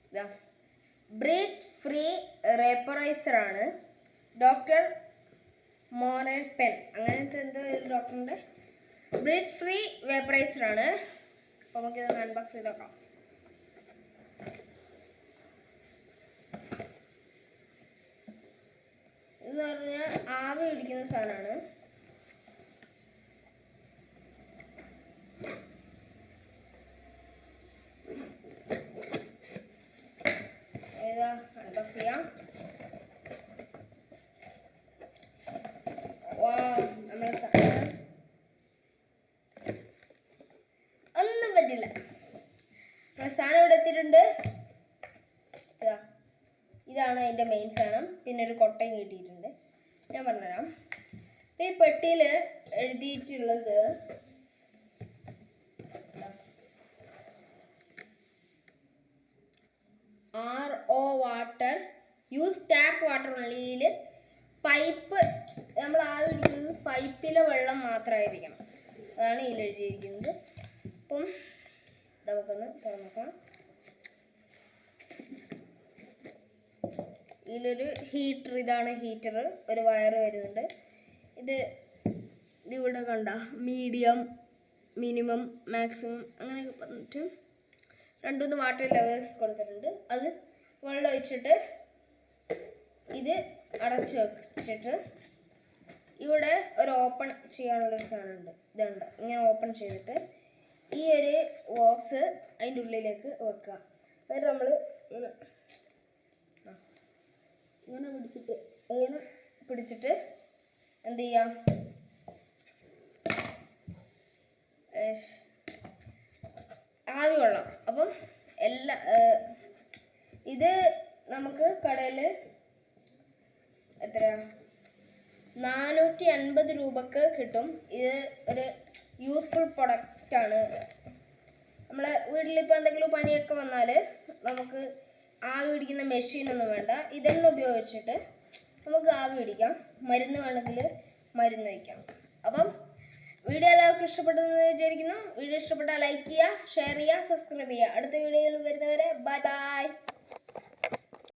ഇത് breath free റേപ്പറൈസർ ആണ്. Doctor മോറൽപെൻ അങ്ങനത്തെ എന്തോ ഒരു ഡോക്ടറിൻ്റെ ബ്രീത്ത് ഫ്രീ വേപ്പറൈസർ ആണ്. അപ്പോൾ നമുക്കിത് അൺബോക്സ് ചെയ്ത് നോക്കാം. ഇതെന്ന് പറഞ്ഞാൽ ആവി പിടിക്കുന്ന സാധനമാണ്. ഏതാ അൺബോക്സ് ചെയ്യാം. നമ്മളെ സാധനം ഒന്നും പറ്റില്ല. നമ്മളെ സാധനം ഇവിടെ എത്തിയിട്ടുണ്ട്. ഇതാണ് അതിൻ്റെ മെയിൻ സാധനം. പിന്നെ ഒരു കൊട്ടയും കിട്ടിയിട്ടുണ്ട്. ഞാൻ പറഞ്ഞുതരാം. ഈ പെട്ടിയിൽ എഴുതിയിട്ടുള്ളത് RO water use tap water ഉള്ളിൽ പൈപ്പ് നമ്മൾ ആവി പിടിക്കുന്നത് പൈപ്പിലെ വെള്ളം മാത്രമായിരിക്കണം. അതാണ് ഇതിൽ എഴുതിയിരിക്കുന്നത്. അപ്പം നമുക്കൊന്ന് തുറന്നോക്കാം. ഇതിലൊരു ഹീറ്റർ, ഇതാണ് ഹീറ്റർ. ഒരു വയർ വരുന്നുണ്ട്. ഇതിവിടെ കണ്ട മീഡിയം, മിനിമം, മാക്സിമം അങ്ങനെയൊക്കെ പറഞ്ഞിട്ട് 2-3 വാട്ടർ ലെവൽസ് കൊടുത്തിട്ടുണ്ട്. അത് വെള്ളം ഒഴിച്ചിട്ട് ഇത് അടച്ചു വെച്ചിട്ട് ഇവിടെ ഒരു ഓപ്പൺ ചെയ്യാനുള്ളൊരു സാധനമുണ്ട്. ഇതുണ്ട്. ഇങ്ങനെ ഓപ്പൺ ചെയ്തിട്ട് ഈ ഒരു ബോക്സ് അതിൻ്റെ ഉള്ളിലേക്ക് വെക്കുക. എന്നിട്ട് നമ്മൾ ഇങ്ങനെ പിടിച്ചിട്ട് എന്ത് ചെയ്യാം, ആവി കൊള്ളാം. അപ്പം ഇത് നമുക്ക് കടയിൽ എത്ര 450 രൂപക്ക് കിട്ടും. ഇത് ഒരു യൂസ്ഫുൾ പ്രൊഡക്റ്റാണ്. നമ്മളെ വീട്ടിലിപ്പോൾ എന്തെങ്കിലും പനിയൊക്കെ വന്നാൽ നമുക്ക് ആവി പിടിക്കുന്ന മെഷീനൊന്നും വേണ്ട. ഇതെല്ലാം ഉപയോഗിച്ചിട്ട് നമുക്ക് ആവി പിടിക്കാം. മരുന്ന് വേണമെങ്കിൽ മരുന്ന് വയ്ക്കാം. അപ്പം വീഡിയോ എല്ലാവർക്കും ഇഷ്ടപ്പെട്ടെന്ന് വിചാരിക്കുന്നു. വീഡിയോ ഇഷ്ടപ്പെട്ടാൽ ലൈക്ക് ചെയ്യുക, ഷെയർ ചെയ്യുക, സബ്സ്ക്രൈബ് ചെയ്യുക. അടുത്ത വീഡിയോയിൽ വരുന്നവരെ ബൈ ബൈ.